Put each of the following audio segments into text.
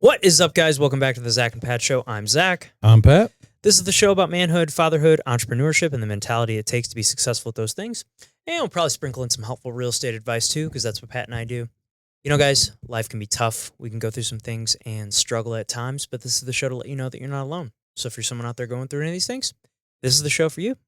What is up, guys? Welcome back to the Zach and Pat Show. I'm Zach. I'm Pat. This is the show about manhood, fatherhood, entrepreneurship, and the mentality it takes to be successful at those things. And we'll probably sprinkle in some helpful real estate advice too, because that's what Pat and I do. You know, guys, life can be tough. We can go through some things and struggle at times, but this is the show to let you know that you're not alone. So if you're someone out there going through any of these things, this is the show for you.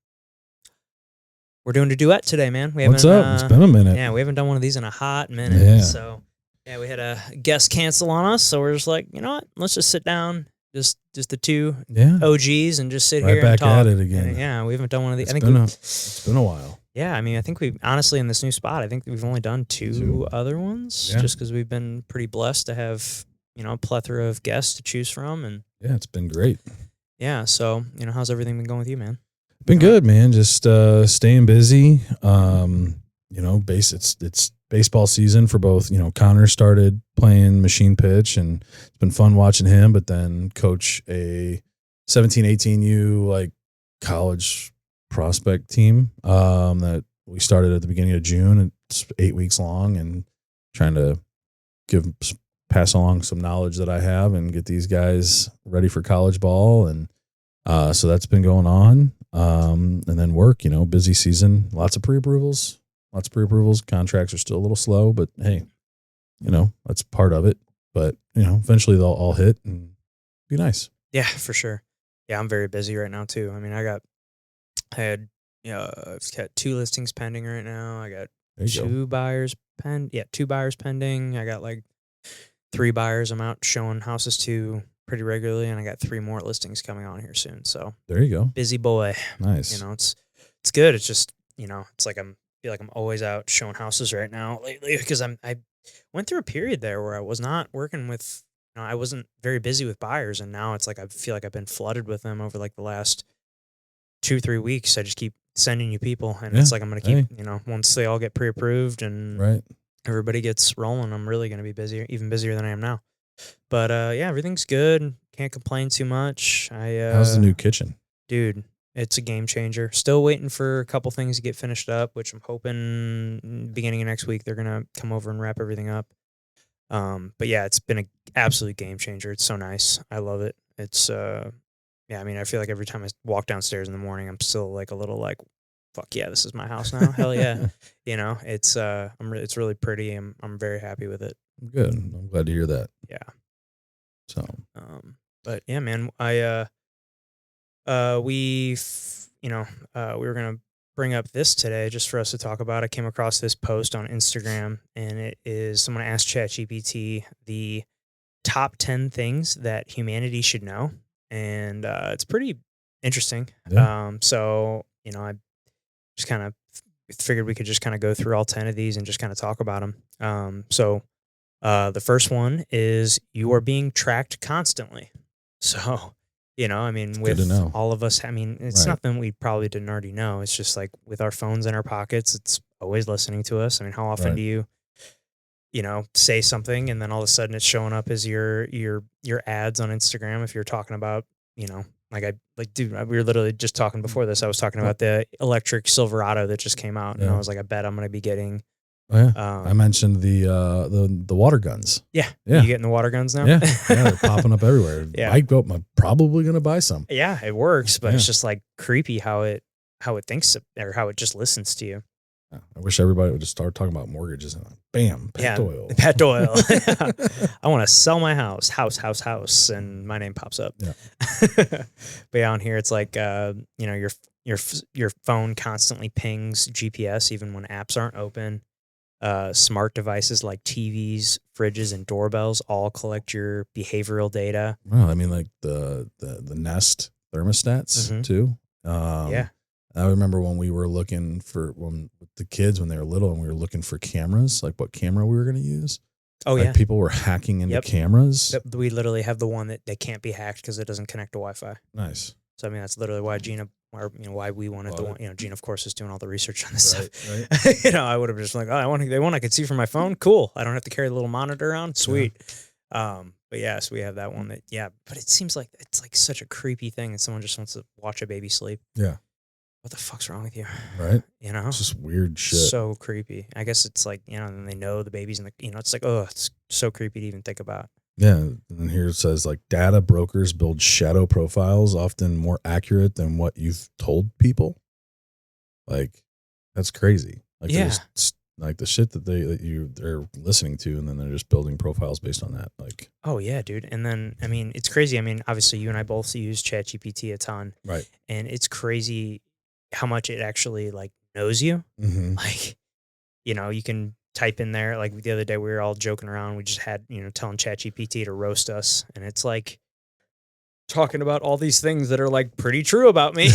We're doing a duet today, man. What's up? It's been a minute. Yeah, we haven't done one of these in a hot minute. Yeah. So yeah, we had a guest cancel on us, so we're just like, you know what? Let's just sit down, just the two OGs, and just sit right here back and talk. at it again. And, yeah, we haven't done one of these. It's been a while. Yeah, I mean, I think we honestly in this new spot, I think we've only done two other ones, just because we've been pretty blessed to have a plethora of guests to choose from, and yeah, it's been great. Yeah, so how's everything been going with you, man? Been good, man. Just staying busy. It's baseball season for both. Connor started playing machine pitch, and it's been fun watching him. But then coach a 17, 18U like college prospect team that we started at the beginning of June. It's 8 weeks long, and trying to pass along some knowledge that I have and get these guys ready for college ball. And so that's been going on. And then work, busy season, lots of pre-approvals. Contracts are still a little slow, but hey, that's part of it. But, eventually they'll all hit and be nice. Yeah, for sure. Yeah, I'm very busy right now too. I mean, I've got 2 listings pending right now. I got two buyers pending. I got like 3 buyers I'm out showing houses to pretty regularly, and I got 3 more listings coming on here soon. So there you go. Busy boy. Nice. It's good. It's just, it's like I feel like I'm always out showing houses right now lately, because I went through a period there where I was not working with, I wasn't very busy with buyers, and now it's like I feel like I've been flooded with them over like the last 2-3 weeks. I just keep sending you people, and it's like I'm going to keep, once they all get pre-approved and everybody gets rolling, I'm really going to be busier, even busier than I am now. But yeah, everything's good. Can't complain too much. How's the new kitchen? Dude, it's a game changer. Still waiting for a couple things to get finished up, which I'm hoping beginning of next week they're gonna come over and wrap everything up. But yeah, it's been an absolute game changer. It's so nice. I love it. It's yeah, I mean, I feel like every time I walk downstairs in the morning, I'm still like a little like, fuck yeah, this is my house now. Hell yeah. It's it's really pretty. I'm very happy with it. Good. I'm glad to hear that. Yeah. So but yeah, man, we were gonna bring up this today just for us to talk about. I came across this post on Instagram, and it is someone asked CHAT GPT the top 10 things that humanity should know, and it's pretty interesting. Yeah. So I just kind of figured we could just kind of go through all 10 of these and just kind of talk about them. So the first one is you are being tracked constantly. So, I mean, with all of us, I mean, it's nothing we probably didn't already know. It's just like with our phones in our pockets, it's always listening to us. I mean, how often do you say something and then all of a sudden it's showing up as your ads on Instagram if you're talking about, dude, we were literally just talking before this. I was talking about the electric Silverado that just came out, and I was like, I bet I'm going to be getting. I mentioned the water guns. Yeah. You getting the water guns now? Yeah, they're popping up everywhere. Yeah. I'm probably going to buy some. Yeah, it works, but it's just like creepy how it thinks or how it just listens to you. I wish everybody would just start talking about mortgages and bam, Pat Doyle. Pat Doyle. I want to sell my house, and my name pops up. Yeah. But yeah, on here it's like your phone constantly pings GPS even when apps aren't open. Smart devices like TVs, fridges, and doorbells all collect your behavioral data. Well, I mean, like the Nest thermostats too. Yeah. I remember when we were looking with the kids when they were little, and we were looking for cameras, like what camera we were going to use. Oh, like yeah. People were hacking into cameras. Yep. We literally have the one that they can't be hacked because it doesn't connect to Wi-Fi. Nice. So, I mean, that's literally why Gina, or why we wanted the one. Gina, of course, is doing all the research on this stuff. Right. I would have just like, I want the one I could see from my phone. Cool. I don't have to carry the little monitor around. Sweet. Yeah. But yeah, so we have that one but it seems like it's like such a creepy thing that someone just wants to watch a baby sleep. Yeah. What the fuck's wrong with you? Right. It's just weird shit. So creepy. I guess it's like, and they know the baby's in the, it's like, oh, it's so creepy to even think about. Yeah, and here it says like data brokers build shadow profiles often more accurate than what you've told people. Like that's crazy. Like Yeah. like the shit that they're listening to, and then they're just building profiles based on that. Like Oh yeah, dude. And then I mean, it's crazy. I mean, obviously you and I both use Chat GPT a ton, right. and it's crazy how much it actually like knows you. Mm-hmm. Like, you can type in there. Like the other day, we were all joking around. We just had telling Chat GPT to roast us, and it's like talking about all these things that are like pretty true about me. And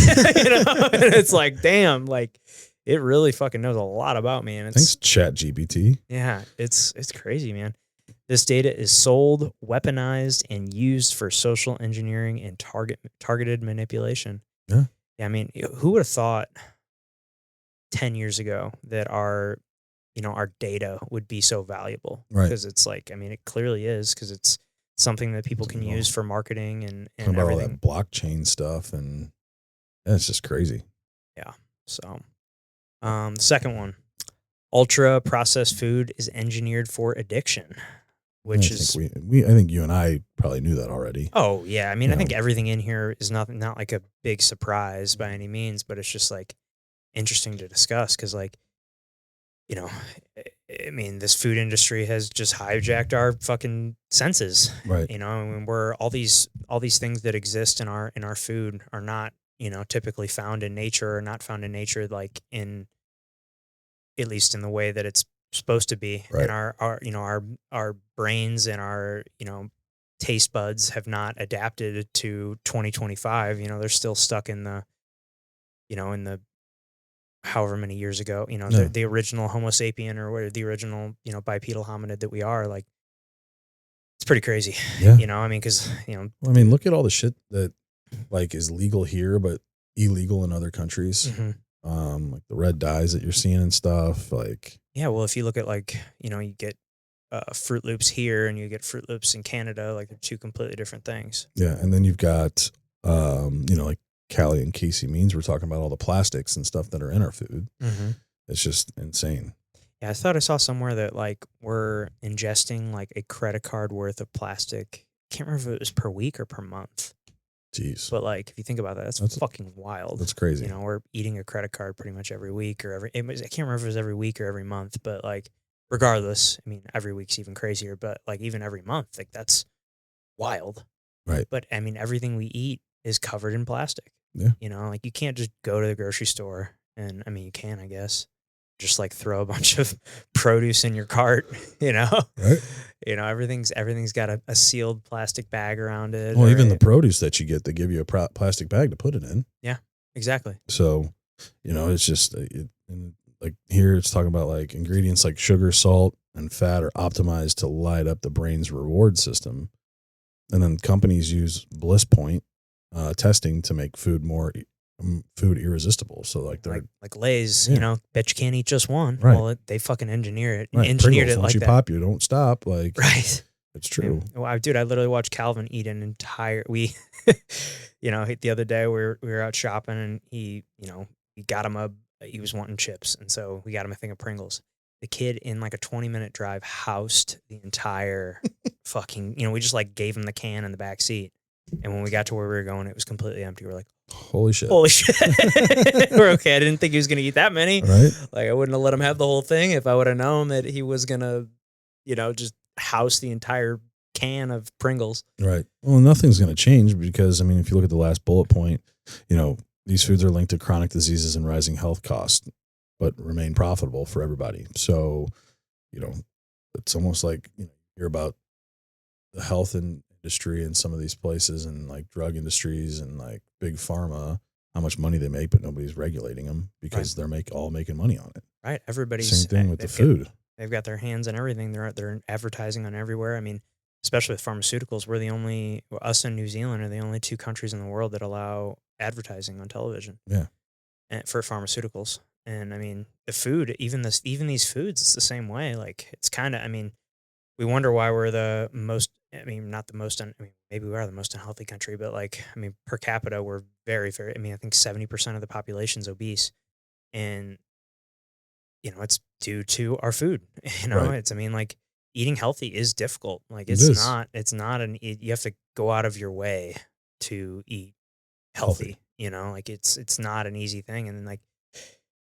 it's like, damn, like it really fucking knows a lot about me, and Thanks, it's Chat GPT. yeah, it's crazy, man. This data is sold, weaponized, and used for social engineering and targeted manipulation. Yeah. Yeah, I mean, who would have thought 10 years ago that our data would be so valuable? Right. Because it's like, I mean, it clearly is because it's something that people can use for marketing and Talking about all everything. that blockchain stuff, and yeah, it's just crazy. Yeah. So, the second one, ultra processed food is engineered for addiction, which is I think you and I probably knew that already. oh yeah, I mean, You I think know, everything in here is not like a big surprise by any means, but it's just like interesting to discuss because like you know, I mean, this food industry has just hijacked our fucking senses. right. I mean, we're all these things that exist in our food are not typically found in nature or not found in nature like in at least in the way that it's supposed to be. And Right. our brains and our taste buds have not adapted to 2025. They're still stuck in the however many years ago, Yeah. the original Homo sapien or the original, bipedal hominid that we are. Like, it's pretty crazy, Yeah. I mean, because, Well, I mean, look at all the shit that like is legal here but illegal in other countries. mhm. Like the red dyes that you're seeing and stuff. Like Yeah, well, if you look at like, you get Fruit Loops here and you get Fruit Loops in Canada, like they're two completely different things. yeah, and then you've got like Callie and Casey Means we're talking about all the plastics and stuff that are in our food. Mm-hmm. It's just insane. Yeah, I thought I saw somewhere that like we're ingesting like a credit card worth of plastic. Can't remember if it was per week or per month. Jeez. But like if you think about that, that's fucking wild. That's crazy. We're eating a credit card pretty much every week or I can't remember if it was every week or every month, but like regardless, I mean every week's even crazier, but like even every month, like that's wild. Right. But I mean everything we eat is covered in plastic. Yeah. Like you can't just go to the grocery store and I mean you can, I guess just like throw a bunch of produce in your cart, Right. Everything's got a sealed plastic bag around it. Well, even the produce that you get, they give you a plastic bag to put it in. Yeah, exactly. So, it's just and like here it's talking about like ingredients like sugar, salt, and fat are optimized to light up the brain's reward system. And then companies use bliss point testing to make food food irresistible. So like they're like Lay's, Yeah. Bet you can't eat just one. Right. Well, they fucking engineered right. engineered Pringles, it once like you that. pop, you don't stop. Like Right. it's true. Well, I literally watched Calvin eat an entire. The other day we were out shopping and he got him he was wanting chips and so we got him a thing of Pringles. The kid in like a 20-minute drive housed the entire fucking. We just like gave him the can in the back seat, and when we got to where we were going, it was completely empty. We're like, Holy shit. holy shit. We're okay. I didn't think he was gonna eat that many. Right. Like I wouldn't have let him have the whole thing if I would have known that he was gonna, just house the entire can of Pringles. Right. Well, nothing's going to change because, I mean, if you look at the last bullet point, these foods are linked to chronic diseases and rising health costs, but remain profitable for everybody. So, it's almost like, you're about the health industry in some of these places and like drug industries and like big pharma, how much money they make, but nobody's regulating them because they're all making money on it. Right. Everybody's Same thing with the food. They've got their hands in everything. They're advertising on everywhere. I mean, especially with pharmaceuticals, us and New Zealand are the only two countries in the world that allow advertising on television. Yeah. And for pharmaceuticals. And I mean, the food, even these foods, it's the same way. Like it's kind of, I mean, we wonder why we're the most, I mean, not the most, maybe we are the most unhealthy country, but like, I mean, per capita, we're very, very, I mean, I think 70% of the population's obese. And it's due to our food. Right. It's, I mean, like eating healthy is difficult. Like It is it's not you have to go out of your way to eat healthy. healthy, like it's not an easy thing. And then like,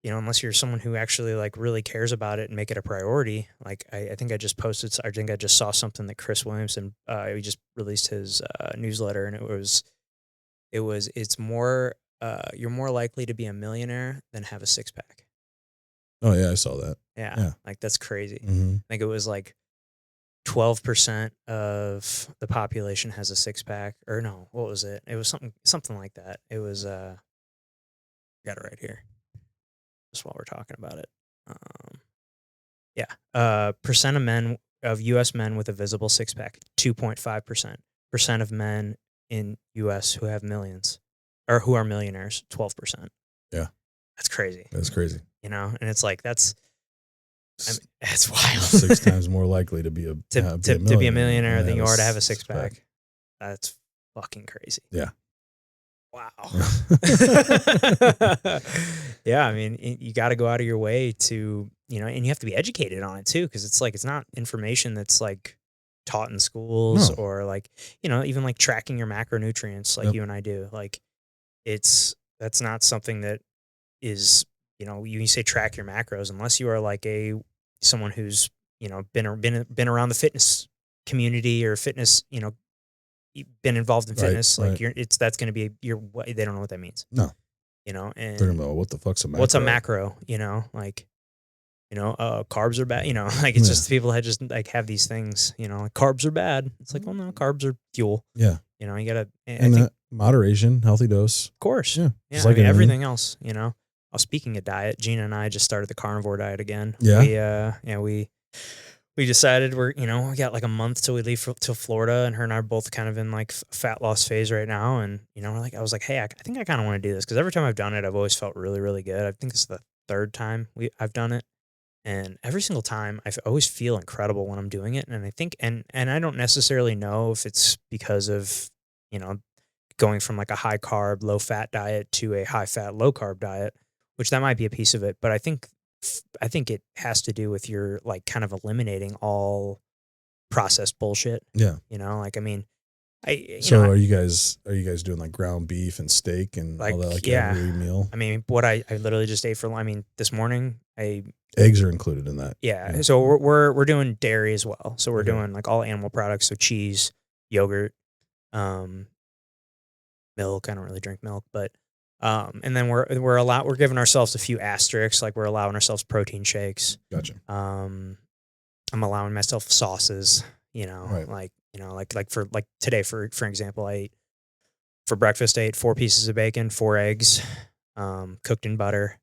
unless you're someone who actually like really cares about it and make it a priority. Like I think I think I just saw something that Chris Williamson, he just released his newsletter, and it's more, you're more likely to be a millionaire than have a six pack. Oh yeah, I saw that. Yeah. Yeah. Like that's crazy. Mm-hmm. I think it was like 12% of the population has a six pack, or no, what was it? It was something like that. It was, got it right here. Just while we're talking about it. Yeah. Percent of US men with a visible six pack, 2.5%. Percent of men in US who have millions or who are millionaires, 12%. Yeah. That's crazy. That's crazy. And it's like, that's wild. 6 times more likely to be to be a millionaire than you are to have a six pack. That's fucking crazy. Yeah. Wow. Yeah, I mean, you got to go out of your way to, and you have to be educated on it too, because it's like it's not information that's like taught in schools or like, even like tracking your macronutrients like you and I do. Like that's not something that is, you say track your macros unless you are like someone who's, been around the fitness community or fitness, been involved in fitness, like that's going to be they don't know what that means. No. And they're about what the fuck's a macro? What's a macro? Like, carbs are bad, like it's just people that just like have these things, like carbs are bad. It's like, well, no, carbs are fuel. Yeah. You gotta, and moderation, healthy dose. Of course. Yeah. Yeah. Like everything else, speaking of diet, Gina and I just started the carnivore diet again. Yeah. We decided we got like a month till we leave till Florida, and her and I are both kind of in like fat loss phase right now. And, I was like, hey, I think I kind of want to do this. Cause every time I've done it, I've always felt really, really good. I think it's the third time I've done it. And every single time I always feel incredible when I'm doing it. And I think, and I don't necessarily know if it's because of, going from like a high carb, low fat diet to a high fat, low carb diet, which that might be a piece of it. But I think it has to do with your like kind of eliminating all processed bullshit. Yeah. Like, I mean, are you guys doing like ground beef and steak and all that, like every meal? I mean, what I literally just ate this morning, eggs are included in that. Yeah. So we're doing dairy as well. So we're doing like all animal products. So cheese, yogurt, milk. I don't really drink milk, but and then we're giving ourselves a few asterisks, like we're allowing ourselves protein shakes. Gotcha. I'm allowing myself sauces, like for like today, for example, for breakfast, I ate 4 pieces of bacon, 4 eggs, cooked in butter.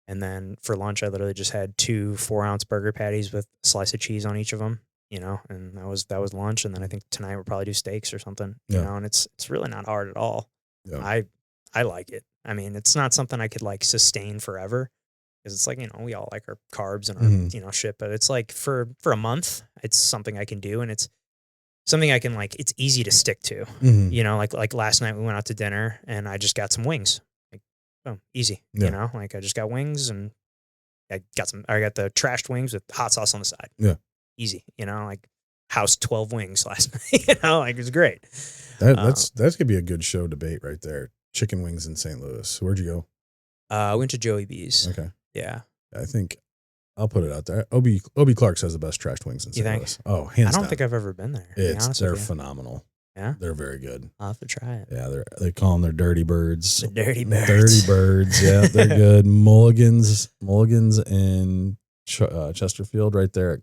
And then for lunch, I literally just had 2 4-ounce burger patties with a slice of cheese on each of them, and that was lunch. And then I think tonight we'll probably do steaks or something, and it's really not hard at all. Yeah. I like it. I mean, it's not something I could like sustain forever, because it's like, we all like our carbs and our, shit, but it's like for a month, it's something I can do. And it's something I can like, it's easy to stick to, like last night we went out to dinner and I just got some wings. Like, boom, easy, like I just got wings and I got the trashed wings with hot sauce on the side. Yeah. Easy, like house 12 wings last night, like it was great. That's going to be a good show debate right there. Chicken wings in St. Louis. Where'd you go? I went to Joey B's. Okay. Yeah. I think I'll put it out there. Ob Clark's has the best trashed wings in St. Louis. Oh, hands down. I don't think I've ever been there. They're phenomenal. Yeah. They're very good. I'll have to try it. Yeah. They call them their dirty birds. The dirty birds. Dirty birds. Yeah. They're good. Mulligan's in Chesterfield right there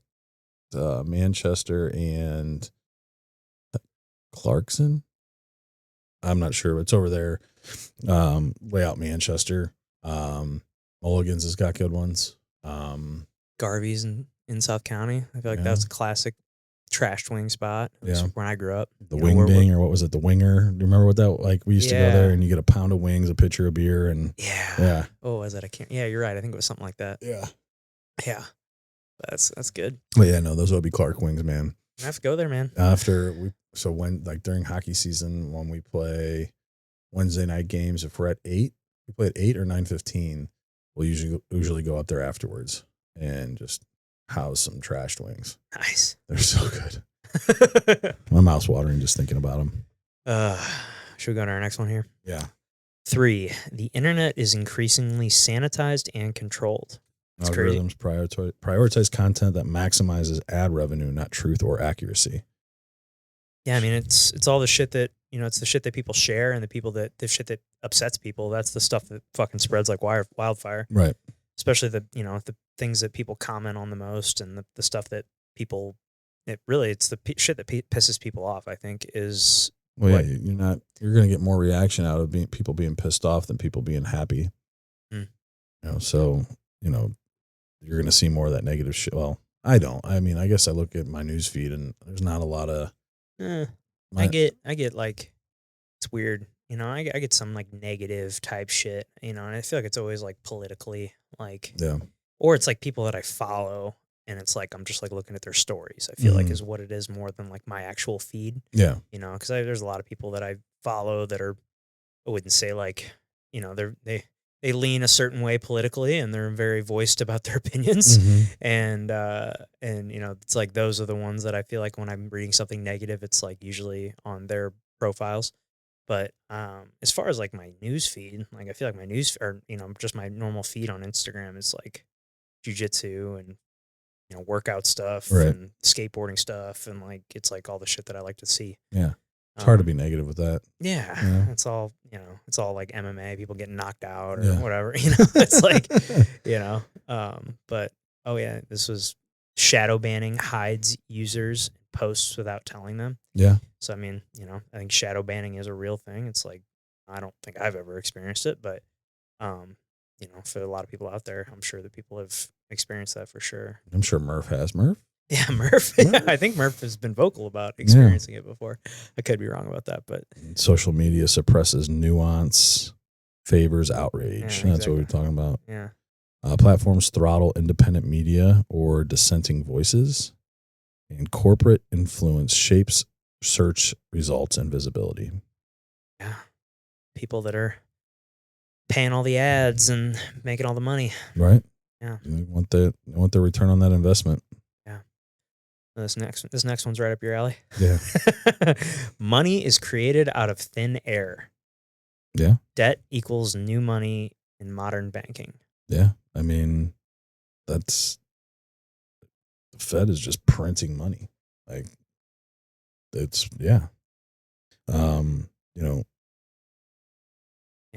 at Manchester and Clarkson. I'm not sure, but it's over there. Way out Manchester. Mulligan's has got good ones. Garvey's in South County. I feel like that's a classic trashed wing spot. When I grew up. The Wing Ding, or what was it? The Winger. Do you remember what that, like, we used to go there and you get a pound of wings, a pitcher of beer, and yeah. Oh, was that? I can't. Yeah, you're right. I think it was something like that. Yeah. Yeah. That's good. But yeah, no, those Ob Clark wings, man. I have to go there, man. During hockey season, when we play Wednesday night games, if we're at 8, we play at 8 or 9:15. We'll usually go up there afterwards and just house some trashed wings. Nice. They're so good. My mouth's watering just thinking about them. Should we go to our next one here? Yeah. 3, the internet is increasingly sanitized and controlled. It's crazy. Algorithms prioritize content that maximizes ad revenue, not truth or accuracy. Yeah, I mean, it's all the shit that, it's the shit that people share and the shit that upsets people. That's the stuff that fucking spreads like wildfire. Right. Especially the things that people comment on the most, and the stuff that people, it's the shit that pisses people off, I think, is. Well, yeah, you're going to get more reaction out of people being pissed off than people being happy. So, you're going to see more of that negative shit. Well, I don't. I mean, I guess I look at my news feed and there's not a lot of. I get like, it's weird. I get some like negative type shit, and I feel like it's always like politically, like, yeah. Or it's like people that I follow, and it's like I'm just like looking at their stories. I feel like is what it is more than like my actual feed. Yeah. Because there's a lot of people that I follow that are, I wouldn't say like, they lean a certain way politically, and they're very voiced about their opinions, and it's like those are the ones that I feel like when I'm reading something negative, it's like usually on their profiles. But as far as like my news feed, like I feel like my news or just my normal feed on Instagram is like jujitsu and workout stuff and skateboarding stuff, and like it's like all the shit that I like to see. Yeah. It's hard to be negative with that. Yeah. It's all, it's all like MMA, people getting knocked out or whatever, it's like, but, oh yeah, this was shadow banning hides users posts without telling them. Yeah. So, I mean, I think shadow banning is a real thing. It's like, I don't think I've ever experienced it, but, for a lot of people out there, I'm sure that people have experienced that for sure. I'm sure Murph has. Murph? Yeah, Murph. Yeah, I think Murph has been vocal about experiencing it before. I could be wrong about that, but social media suppresses nuance, favors outrage. Yeah, That's what we're talking about. Yeah. Platforms throttle independent media or dissenting voices, and corporate influence shapes search results and visibility. Yeah. People that are paying all the ads and making all the money. Right. Yeah. They want their return on that investment. Yeah. This next one's right up your alley. Yeah. Money is created out of thin air. Yeah. Debt equals new money in modern banking. Yeah. I mean, the Fed is just printing money. Like, it's, yeah.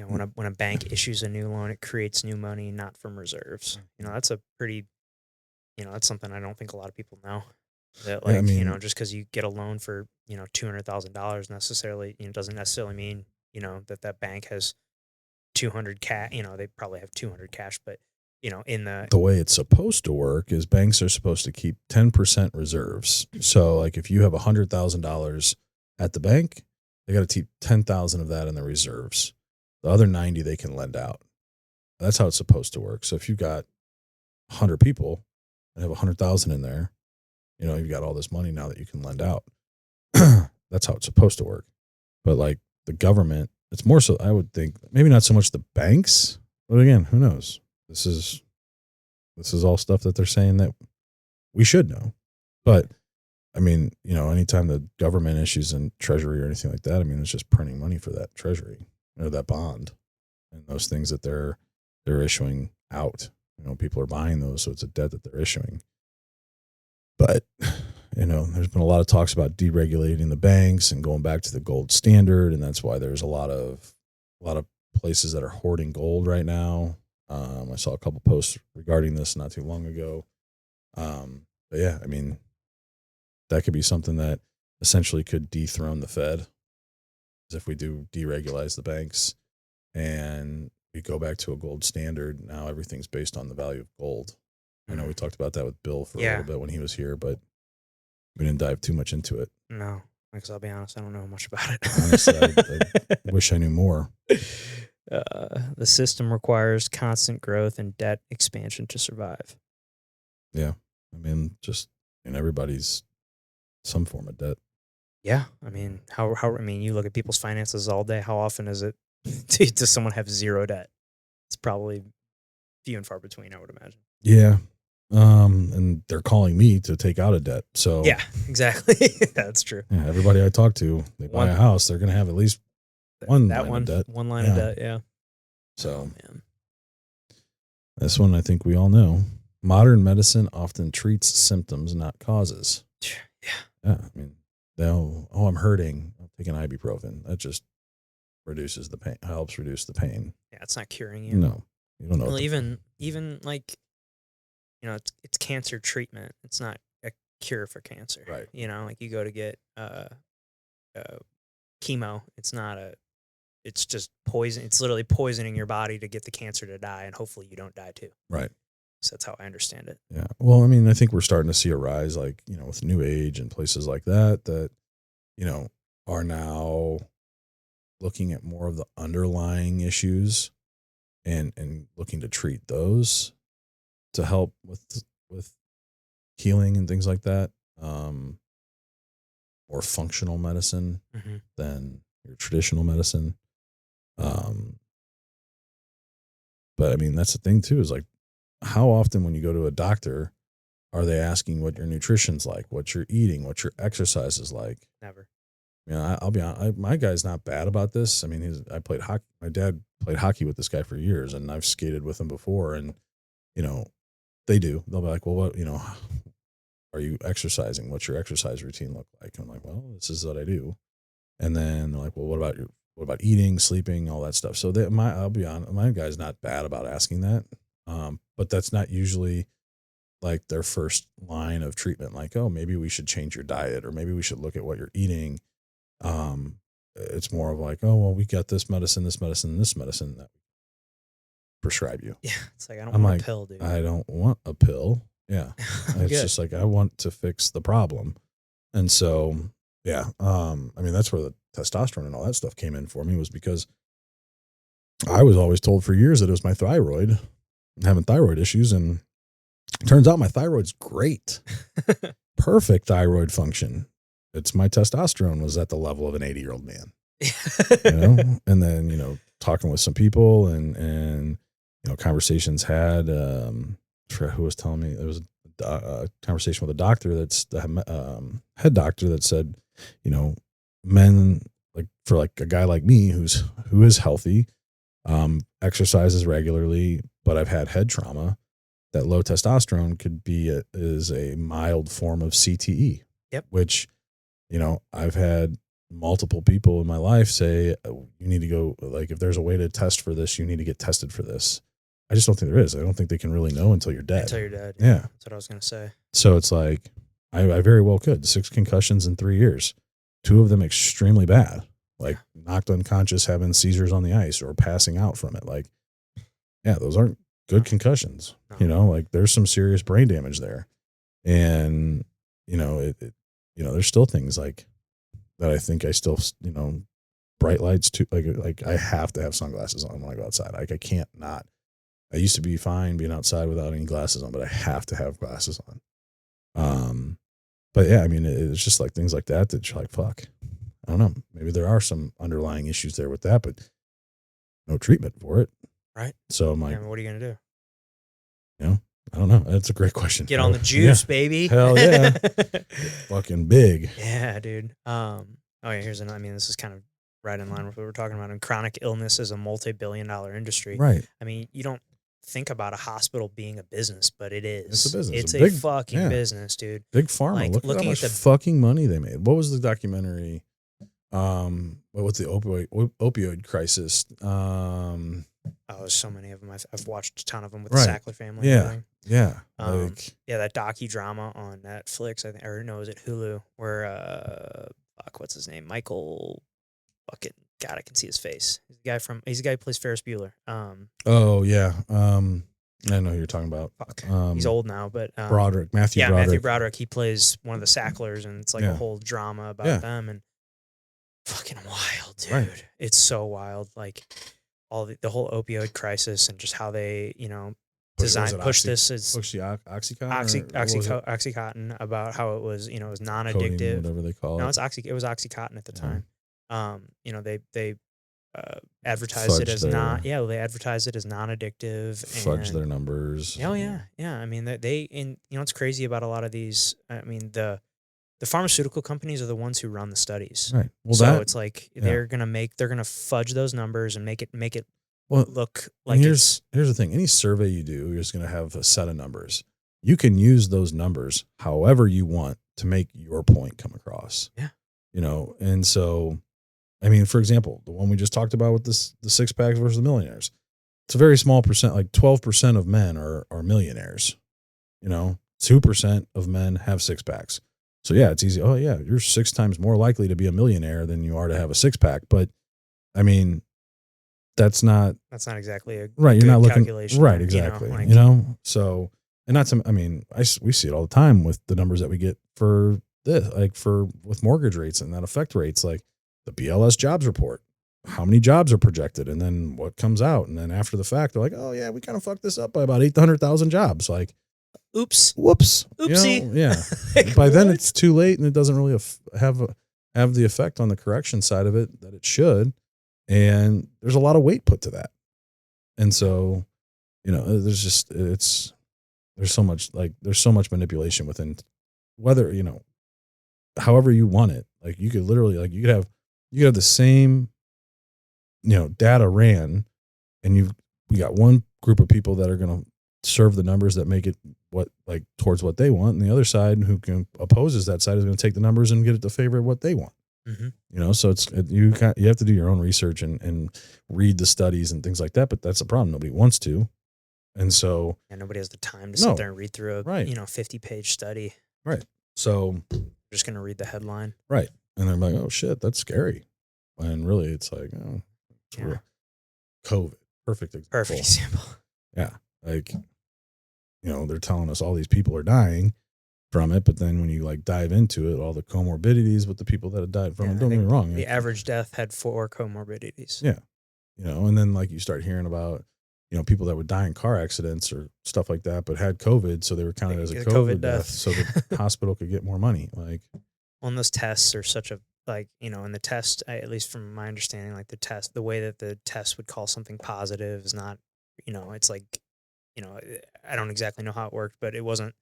When a bank issues a new loan, it creates new money, not from reserves. That's a pretty, that's something I don't think a lot of people know. That like, just because you get a loan for, $200,000 necessarily, doesn't necessarily mean, that bank has 200 cash. They probably have 200 cash, but in the way it's supposed to work is banks are supposed to keep 10% reserves. So like if you have $100,000 at the bank, they got to keep 10,000 of that in the reserves. The other 90 they can lend out. That's how it's supposed to work. So if you've got 100 people and have 100,000 in there, you've got all this money now that you can lend out. That's how it's supposed to work. But like the government, it's more so, I would think, maybe not so much the banks, but again, who knows? This is all stuff that they're saying that we should know. But I mean, anytime the government issues in treasury or anything like that, I mean, it's just printing money for that treasury or that bond and those things that they're issuing out. People are buying those, so it's a debt that they're issuing. But there's been a lot of talks about deregulating the banks and going back to the gold standard, and that's why there's a lot of places that are hoarding gold right now. I saw a couple posts regarding this not too long ago. But yeah, I mean, that could be something that essentially could dethrone the Fed, is if we do deregulate the banks and we go back to a gold standard. Now everything's based on the value of gold. I know we talked about that with Bill for a little bit when he was here, but we didn't dive too much into it. No, because I'll be honest, I don't know much about it. Honestly, I wish I knew more. The system requires constant growth and debt expansion to survive. Yeah. I mean, everybody's some form of debt. Yeah. I mean, you look at people's finances all day. How often is it does someone have zero debt? It's probably few and far between, I would imagine. Yeah. And they're calling me to take out a debt. So Yeah, exactly. That's true. yeah, everybody I talk to, they buy a house, they're going to have at least one line of debt. One line of debt. Yeah. So Man. this one, I think we all know. Modern medicine often treats symptoms, not causes. Yeah. Yeah. I mean, I'm hurting. I'll take an ibuprofen. That just reduces the pain, helps reduce the pain. Yeah, it's not curing you. No, you don't know. Well, even like, it's cancer treatment. It's not a cure for cancer. Right. Like you go to get chemo. It's just poison. It's literally poisoning your body to get the cancer to die, and hopefully you don't die too. Right. So that's how I understand it. Yeah. Well, I mean, I think we're starting to see a rise, like, with New Age and places like that, are now looking at more of the underlying issues and looking to treat those to help with healing and things like that. More functional medicine than your traditional medicine. But I mean, that's the thing too, is like, how often when you go to a doctor are they asking what your nutrition's like, what you're eating, what your exercise is like? Never. I mean, I'll be honest, my guy's not bad about this. I mean, I played hockey. My dad played hockey with this guy for years, and I've skated with him before. And, they'll be like, well, what, are you exercising? What's your exercise routine look like? And I'm like, well, this is what I do. And then they're like, well, what about eating, sleeping, all that stuff? So I'll be honest, my guy's not bad about asking that. But that's not usually like their first line of treatment. Like, oh, maybe we should change your diet, or maybe we should look at what you're eating. It's more of like, oh, well, we got this medicine, this medicine, this medicine that we prescribe you. Yeah. It's like, I don't want a pill, dude. I don't want a pill. Yeah. It's just like, I want to fix the problem. And so, yeah. I mean, that's where the testosterone and all that stuff came in for me, was because I was always told for years that it was my thyroid, having thyroid issues. And it turns out my thyroid's great. Perfect thyroid function. It's my testosterone was at the level of an 80-year-old man. And then, talking with some people and conversations had, who was telling me, there was a conversation with a doctor that's the head doctor that said, men, like, for like a guy like me who is healthy, exercises regularly, but I've had head trauma, that low testosterone could be is a mild form of CTE. Yep. Which, I've had multiple people in my life say, you need to go, like, if there's a way to test for this, you need to get tested for this. I just don't think there is. I don't think they can really know until you're dead. Until you're dead. Yeah. That's what I was going to say. So it's like, I very well could. 6 concussions in 3 years. 2 of them extremely bad. Like, knocked unconscious, having seizures on the ice, or passing out from it. Like, yeah, those aren't good concussions. No. Like, there's some serious brain damage there. And, there's still things like that. I think I still, bright lights too. Like I have to have sunglasses on when I go outside. Like, I can't not. I used to be fine being outside without any glasses on, but I have to have glasses on. But yeah, I mean, it's just like things like that you're like, fuck, I don't know. Maybe there are some underlying issues there with that, but no treatment for it. Right. So I'm like, what are you going to do? I don't know. That's a great question. Get on the juice, baby. Hell yeah. Fucking big. Yeah, dude. Here's another. I mean, this is kind of right in line with what we're talking about. And chronic illness is a multi-billion-dollar industry. Right. I mean, you don't think about a hospital being a business, but it is. It's a business. It's a big, fucking business, dude. Big pharma. Like, Look at how much the fucking money they made. What was the documentary? What's the opioid crisis? There's so many of them. I've watched a ton of them with right. the Sackler family. Yeah. Yeah. That docudrama on Netflix, I think, or no, is it Hulu? Where what's his name? Michael fucking God, I can see his face. He's the guy who plays Ferris Bueller. Oh yeah. I know who you're talking about. Fuck. He's old now, but Broderick, Matthew Broderick. Matthew Broderick. He plays one of the Sacklers, and it's like a whole drama about them, and fucking wild, dude. Right. It's so wild. Like all the whole opioid crisis and just how they, push the Oxycontin, about how it was, it was non-addictive. Whatever they call it. No, it was Oxycontin at the time. They advertised it Fudge as their they advertised it as non-addictive fudge and their numbers. oh yeah. I mean they and you know what's crazy about a lot of these. I mean the pharmaceutical companies are the ones who run the studies. Right. Well, So that it's like yeah. they're gonna fudge those numbers and make it Well, look and like it's here's the thing. Any survey you do, you're just going to have a set of numbers. You can use those numbers however you want to make your point come across. Yeah. You know, and so, I mean, for example, the one we just talked about with the six packs versus the millionaires, it's a very small percent, like 12% of men are millionaires. You know, 2% of men have six packs. So yeah, it's easy. Oh yeah, you're 6 times more likely to be a millionaire than you are to have a six pack. But I mean, that's not exactly a right. You're good not looking calculation. right. Exactly. You know, so, and not to, I mean, we see it all the time with the numbers that we get for this, like with mortgage rates and that affect rates, like the BLS jobs report, how many jobs are projected and then what comes out. And then after the fact, they're like, oh yeah, we kind of fucked this up by about 800,000 jobs. Like, oops, whoops, oopsie. You know, yeah. Like, by then what? it's too late and it doesn't really have the effect on the correction side of it that it should. And there's a lot of weight put to that. And so, you know, there's so much manipulation within whether, you know, however you want it. Like you could literally, like you could have the same, you know, data ran and we got one group of people that are going to serve the numbers that make it towards what they want. And the other side who opposes that side is going to take the numbers and get it to favor what they want. Mm-hmm. You know, so you have to do your own research and read the studies and things like that. But that's the problem. Nobody wants to. And so nobody has the time to sit there and read through a 50-page study. Right. So they're just going to read the headline. Right. And they're like, oh shit, that's scary. And really it's like, oh, it's COVID. Perfect example. Yeah. Like, you know, they're telling us all these people are dying from it, but then when you like dive into it, all the comorbidities with the people that have died from it, don't get me wrong. The average death had 4 comorbidities. Yeah. You know, and then like you start hearing about, you know, people that would die in car accidents or stuff like that, but had COVID. So they were counted as a COVID death so the hospital could get more money. Like, on those tests are such a, like, you know, in the test, at least from my understanding, like the way that the test would call something positive is not, you know, it's like, you know, I don't exactly know how it worked, but it wasn't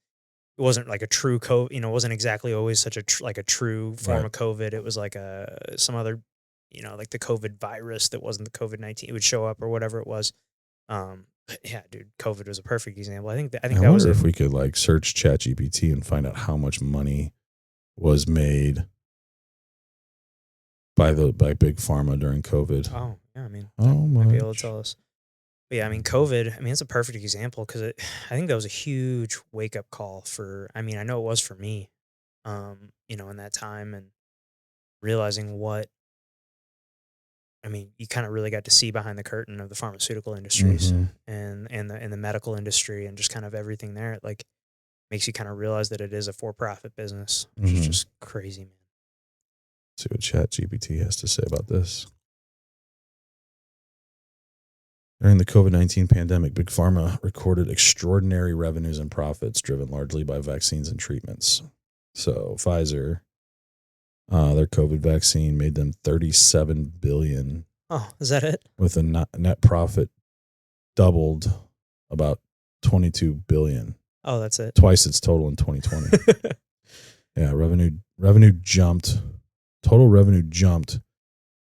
like a true COVID, you know, it wasn't exactly always such a true form of COVID. It was like some other, you know, like the COVID virus that wasn't the COVID-19. It would show up or whatever it was. Yeah, dude, COVID was a perfect example. I think that was if we could like search CHAT GPT and find out how much money was made by big pharma during COVID. Oh yeah, I mean, might be able to tell us. But yeah, I mean, COVID, I mean, it's a perfect example because I think that was a huge wake up call for, I mean, I know it was for me, you know, in that time and realizing I mean, you kind of really got to see behind the curtain of the pharmaceutical industries and the medical industry and just kind of everything there. It like makes you kind of realize that it is a for-profit business, which is just crazy, man. See what Chat GPT has to say about this. During the COVID-19 pandemic, Big Pharma recorded extraordinary revenues and profits driven largely by vaccines and treatments. So Pfizer, their COVID vaccine made them $37 billion. Oh, is that it? With a net profit doubled about $22 billion. Oh, that's it. Twice its total in 2020. Yeah, revenue jumped. Total revenue jumped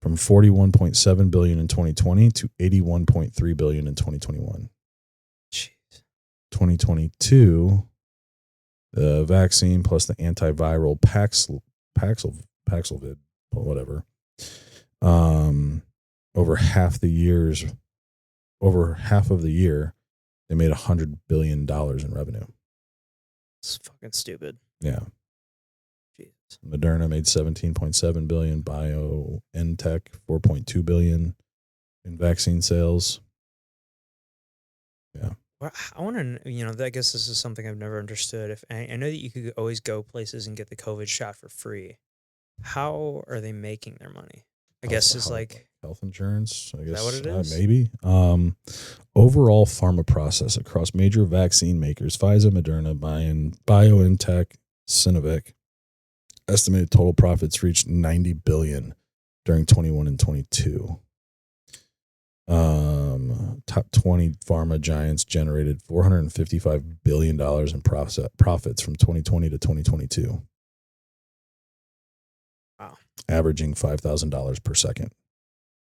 from $41.7 billion in 2020 to $81.3 billion in 2021. Jeez. 2022, the vaccine plus the antiviral Paxlovid, or whatever, over half of the year, they made $100 billion in revenue. It's fucking stupid. Yeah. Jesus. Moderna made $17.7 billion, BioNTech $4.2 billion in vaccine sales. Yeah. Well, I want to, you know, I guess this is something I've never understood. If I know that you could always go places and get the COVID shot for free. How are they making their money? I guess it's like health insurance. I guess is that what it is? Maybe. Overall pharma process across major vaccine makers: Pfizer, Moderna, BioNTech, Sinovac. Estimated total profits reached $90 billion during 21 and 22. Top 20 pharma giants generated $455 billion in profits from 2020 to 2022. Wow. Averaging $5,000 per second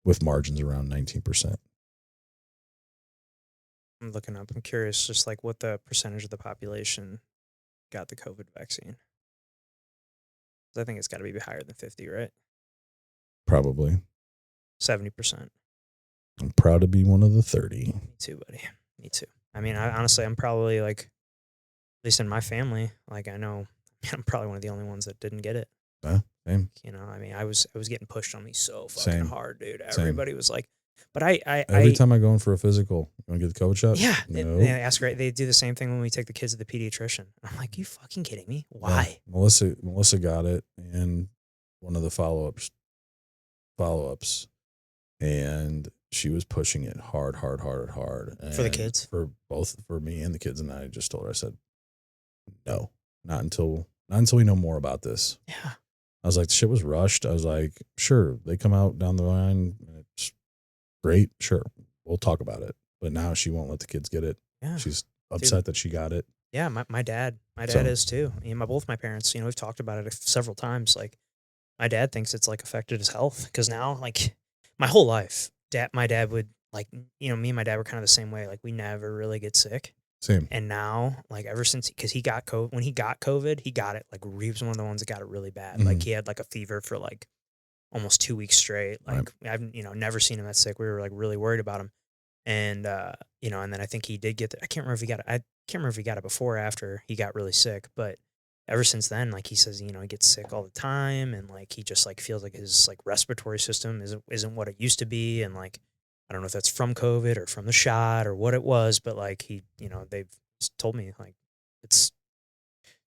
with margins around 19%. I'm looking up. I'm curious just like what the percentage of the population got the COVID vaccine. I think it's got to be higher than 50, right? Probably. 70%. I'm proud to be one of the 30. Me too, buddy. Me too. I mean, honestly, I'm probably like, at least in my family, like I know I'm probably one of the only ones that didn't get it. Same. You know, I mean, I was getting pushed on me so fucking Same. hard, dude. Same. Everybody was like, but every time I go in for a physical, you want to get the COVID shot? Yeah. No. They ask, right? They do the same thing when we take the kids to the pediatrician. I'm like, you fucking kidding me? Why? Yeah. Melissa got it, and one of the follow-ups, and she was pushing it hard. And for the kids? For me and the kids, and I just told her, I said, no, not until we know more about this. Yeah. I was like, the shit was rushed. I was like, sure, they come out down the line, and it's great, sure, we'll talk about it. But now she won't let the kids get it. Yeah. She's upset that she got it. Yeah, my dad is too. Both my parents, we've talked about it several times. Like, my dad thinks it's like affected his health because now, like, my whole life, my dad would like, me and my dad were kind of the same way. Like, we never really get sick. Same. And now, like, ever since, because he got COVID, when he got COVID, he got it. Like, he was one of the ones that got it really bad. Mm-hmm. Like, he had like a fever for like almost 2 weeks straight. Like, I've never seen him that sick. We were like really worried about him. And and then I think he did get I can't remember if he got it. I can't remember if he got it before or after he got really sick. But ever since then, like, he says, he gets sick all the time, and like he just like feels like his like respiratory system isn't what it used to be, and like I don't know if that's from COVID or from the shot or what it was, but like he, they've told me like it's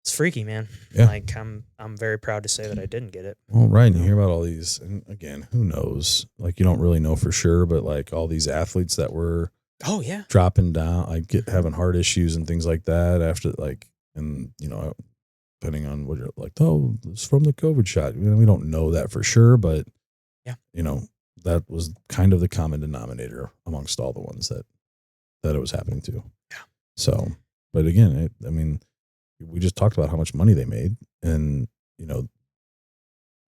freaky, man. Yeah. Like I'm very proud to say that I didn't get it. Well, right. And you hear about all these, and again, who knows? Like, you don't really know for sure, but like all these athletes that were dropping down, like having heart issues and things like that after, like, and depending on what you're like, oh, it's from the COVID shot. We don't know that for sure, but that was kind of the common denominator amongst all the ones that it was happening to. Yeah. So, but again, we just talked about how much money they made, and the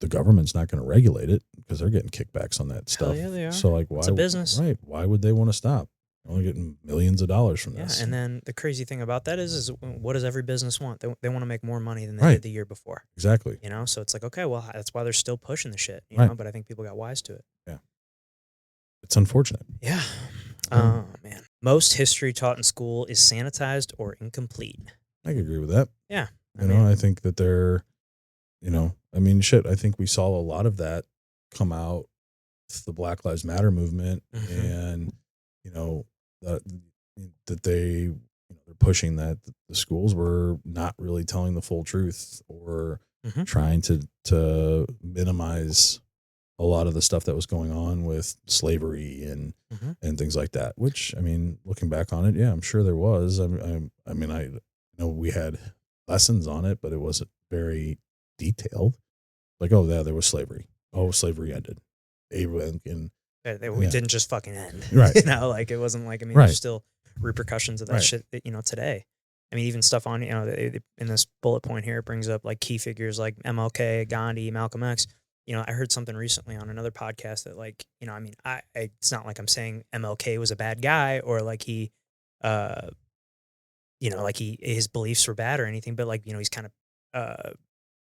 government's not going to regulate it because they're getting kickbacks on that stuff. Yeah, they are. So, like, why? It's a business, right? Why would they want to stop? They're only getting millions of dollars from this. Yeah, and then the crazy thing about that is what does every business want? They want to make more money than they did the year before. Exactly. So it's like, okay, well, that's why they're still pushing the shit. Right. But I think people got wise to it. Yeah. It's unfortunate. Yeah. Oh man. Most history taught in school is sanitized or incomplete. I can agree with that. Yeah. I think that they're, I think we saw a lot of that come out with the Black Lives Matter movement, and, that they're pushing that the schools were not really telling the full truth or trying to minimize a lot of the stuff that was going on with slavery and things like that, which, looking back on it, yeah, I'm sure there was. I know we had lessons on it, but it wasn't very detailed. Like, oh, yeah, there was slavery. Oh, slavery ended. We didn't just fucking end. Right. Like, it wasn't like, there's still repercussions of that shit that, today. Even stuff on, in this bullet point here, it brings up like key figures like MLK, Gandhi, Malcolm X. I heard something recently on another podcast that, like, it's not like I'm saying MLK was a bad guy or like he, his beliefs were bad or anything, but like, he's kind of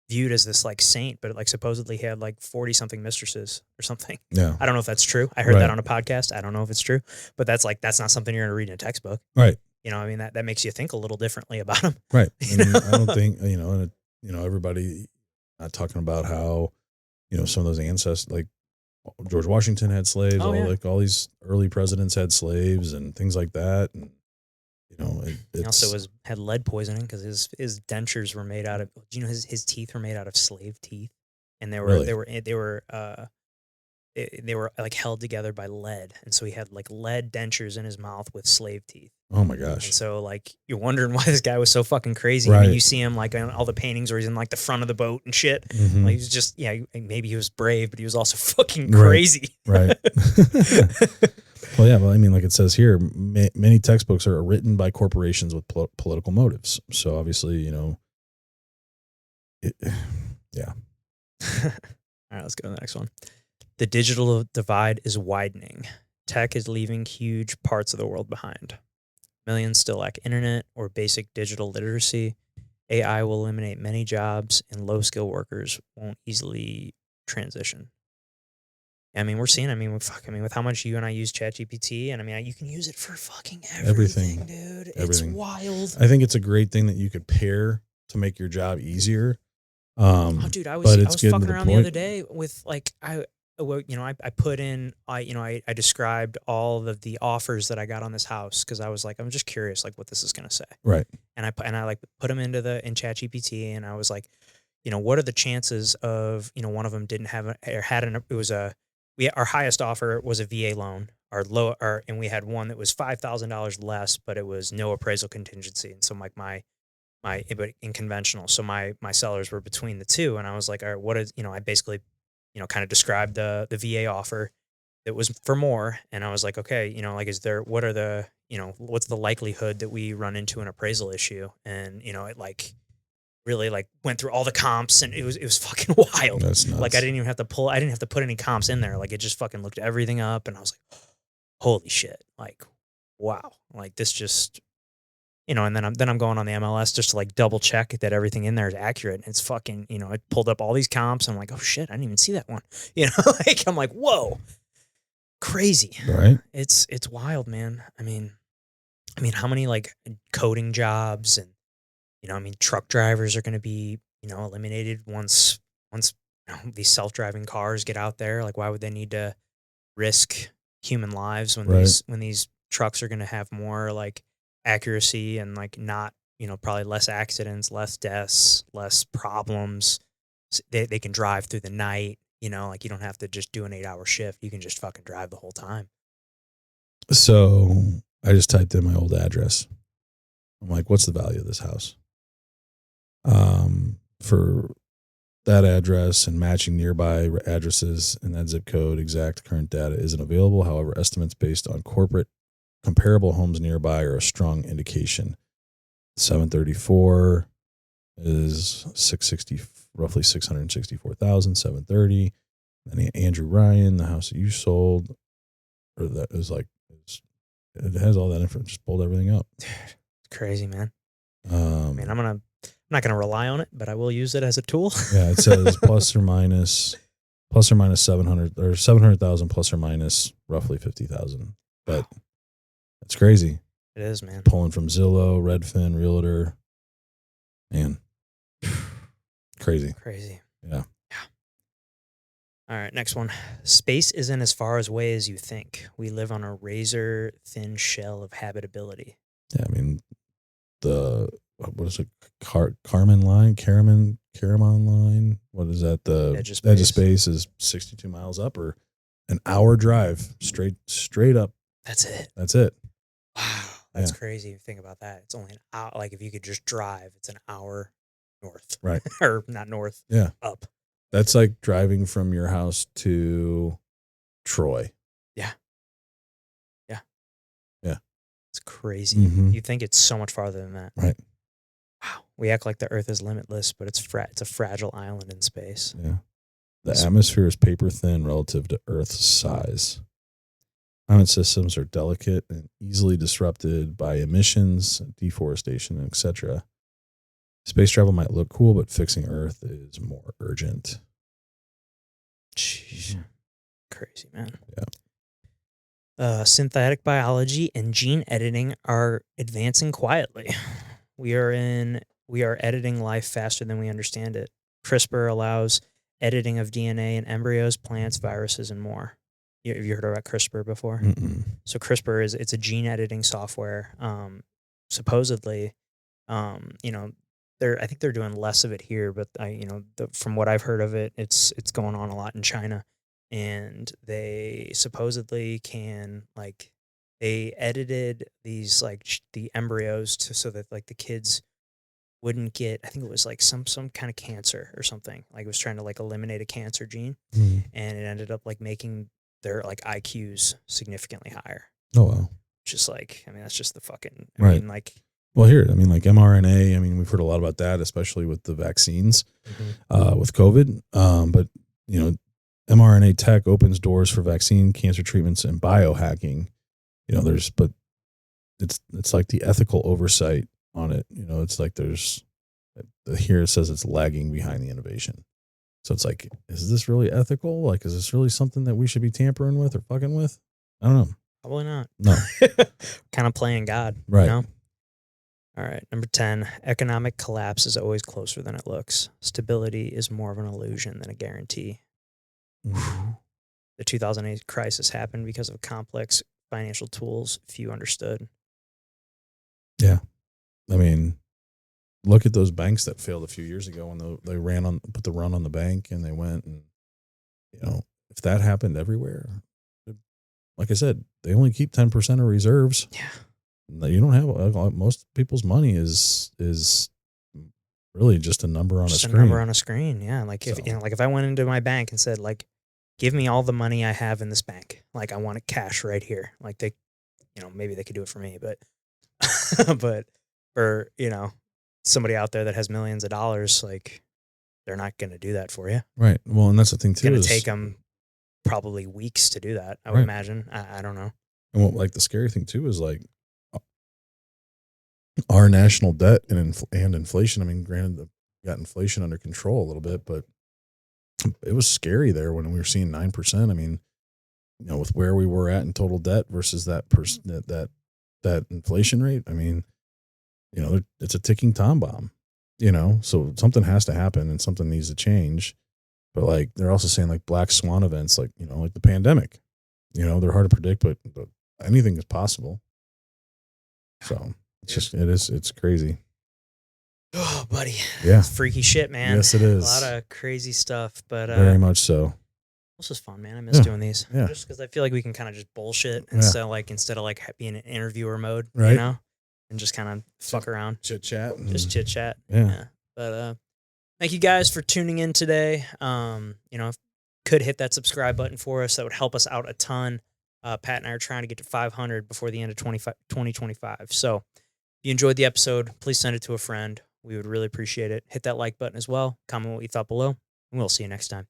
viewed as this like saint, but like supposedly he had like 40 something mistresses or something. Yeah. I don't know if that's true. I heard that on a podcast. I don't know if it's true, but that's not something you're going to read in a textbook. Right. That makes you think a little differently about him. Right. I don't think, everybody not talking about how, some of those ancestors, like George Washington had slaves, all these early presidents had slaves and things like that. And, he also had lead poisoning because his dentures were made out of, his teeth were made out of slave teeth. And they were like held together by lead. And so he had like lead dentures in his mouth with slave teeth. Oh my gosh. And so like you're wondering why this guy was so fucking crazy. Right. You see him like on all the paintings where he's in like the front of the boat and shit. Like, he was just, maybe he was brave, but he was also fucking crazy. Right. Well, yeah. Well, I mean, like it says here, many textbooks are written by corporations with political motives. So obviously, yeah. All right, let's go to the next one. The digital divide is widening. Tech is leaving huge parts of the world behind. Millions still lack internet or basic digital literacy. AI will eliminate many jobs, and low-skill workers won't easily transition. I mean, we're seeing. I mean, with how much you and I use CHAT GPT, and I mean, you can use it for fucking everything, dude. Everything. It's wild. I think it's a great thing that you could pair to make your job easier. Oh, dude, I was fucking around the other day with like I put in I described all of the offers that I got on this house because I was like I'm just curious like what this is gonna say. Right. And I like put them in Chat GPT and I was like, what are the chances of one of them didn't have our highest offer was a VA loan. And we had one that was $5,000 less, but it was no appraisal contingency. And so like but in conventional. So my sellers were between the two. And I was like, all right, what is, I basically, kind of described the VA offer that was for more. And I was like, okay, like, what's the likelihood that we run into an appraisal issue? And, it like really like went through all the comps and it was fucking wild. That's nuts. Like I didn't have to put any comps in there. Like it just fucking looked everything up. And I was like, holy shit. Like, wow. Like this just, and then I'm going on the MLS just to like double check that everything in there is accurate. And it's fucking, it pulled up all these comps. And I'm like, oh shit, I didn't even see that one. Like I'm like, whoa, crazy. Right. It's wild, man. I mean, how many like coding jobs and, truck drivers are going to be, eliminated once these self-driving cars get out there. Like, why would they need to risk human lives when these trucks are going to have more like accuracy and like not, probably less accidents, less deaths, less problems. They can drive through the night, like you don't have to just do an 8-hour shift. You can just fucking drive the whole time. So I just typed in my old address. I'm like, what's the value of this house? For that address and matching nearby addresses and that zip code, exact current data isn't available. However, estimates based on corporate comparable homes nearby are a strong indication. 734 is 660, roughly 664,000. 730. Then Andrew Ryan, the house that you sold, or that is like, it has all that info. Just pulled everything up. It's crazy, man. I'm not gonna rely on it, but I will use it as a tool. Yeah, it says plus or minus 700 or 700,000 plus or minus roughly 50,000. But it's crazy. It is, man. Pulling from Zillow, Redfin, Realtor, man, crazy. Yeah. All right, next one. Space isn't as far away as you think. We live on a razor thin shell of habitability. Yeah, I mean, what is it? Kármán line. What is that? The edge of space is 62 miles up, or an hour drive straight up. That's it. Wow, that's crazy. If you think about that, it's only an hour. Like if you could just drive, it's an hour north, right? Or not north. Yeah, up. That's like driving from your house to Troy. Yeah. It's crazy. Mm-hmm. You think it's so much farther than that, right? Wow. We act like the Earth is limitless, but it's a fragile island in space. Yeah. The atmosphere is paper thin relative to Earth's size. Climate systems are delicate and easily disrupted by emissions, deforestation, etc. Space travel might look cool, but fixing Earth is more urgent. Jeez. Crazy, man. Yeah. Synthetic biology and gene editing are advancing quietly. We are editing life faster than we understand it. CRISPR allows editing of DNA in embryos, plants, viruses, and more. Have you heard about CRISPR before? Mm-mm. So CRISPR it's a gene editing software. Supposedly, I think they're doing less of it here, but from what I've heard of it, it's going on a lot in China. And they supposedly they edited these the embryos so that like the kids wouldn't get, I think it was like some kind of cancer or something. Like it was trying to like eliminate a cancer gene, Mm-hmm. and it ended up like making their like IQs significantly higher. Oh wow. Just like, I mean, that's just the fucking, I Right. mean, like, Well, here, I mean, like mRNA. I mean, we've heard a lot about that, especially with the vaccines, with COVID. But you know, mRNA tech opens doors for vaccine, cancer treatments, and biohacking. You know, but it's like the ethical oversight on it. You know, it's like here it says it's lagging behind the innovation. So it's like, is this really ethical? Like, is this really something that we should be tampering with or fucking with? I don't know. probably not. No. Kind of playing God, Right. you know? All right. Number 10, economic collapse is always closer than it looks. Stability is more of an illusion than a guarantee. Mm-hmm. The 2008 crisis happened because of complex financial tools few understood. Yeah. I mean, look at those banks that failed a few years ago when they put the run on the bank and they went and, you know, if that happened everywhere, like I said, they only keep 10% of reserves. Yeah. You don't have most people's money is really just a number on Just a a screen. number on a screen. Yeah. Like if, So- you know, like if I went into my bank and said like, give me all the money I have in this bank. Like I want it cash right here. Like they, you know, maybe they could do it for me, but, but for, you know, somebody out there that has millions of dollars, like they're not going to do that for you. Right. Well, and that's the thing It's too. going is to take them probably weeks to do that. I would Right. imagine. I don't know. And what, like the scary thing too is like our national debt and inflation. I mean, granted, we got inflation under control a little bit, but it was scary there when we were seeing 9%. I mean, you know, with where we were at in total debt versus that inflation rate. I mean, you know, it's a ticking time bomb. You know, so something has to happen and something needs to change. But like they're also saying like black swan events, like, you know, like the pandemic. You know, they're hard to predict, but anything is possible. So it's crazy. Oh, buddy. Yeah. It's freaky shit, man. Yes, it is. A lot of crazy stuff, but Very much so. this is fun, man. I miss doing these. Yeah. Just because I feel like we can kind of just bullshit Yeah. instead of like being in interviewer mode, Right. you know, and just kind of fuck around, Chit chat. just chit chat. Yeah. But thank you guys for tuning in today. You know, if you could hit that subscribe button for us, that would help us out a ton. Pat and I are trying to get to 500 before the end of 2025. So if you enjoyed the episode, please send it to a friend. We would really appreciate it. Hit that like button as well. Comment what you thought below, and we'll see you next time.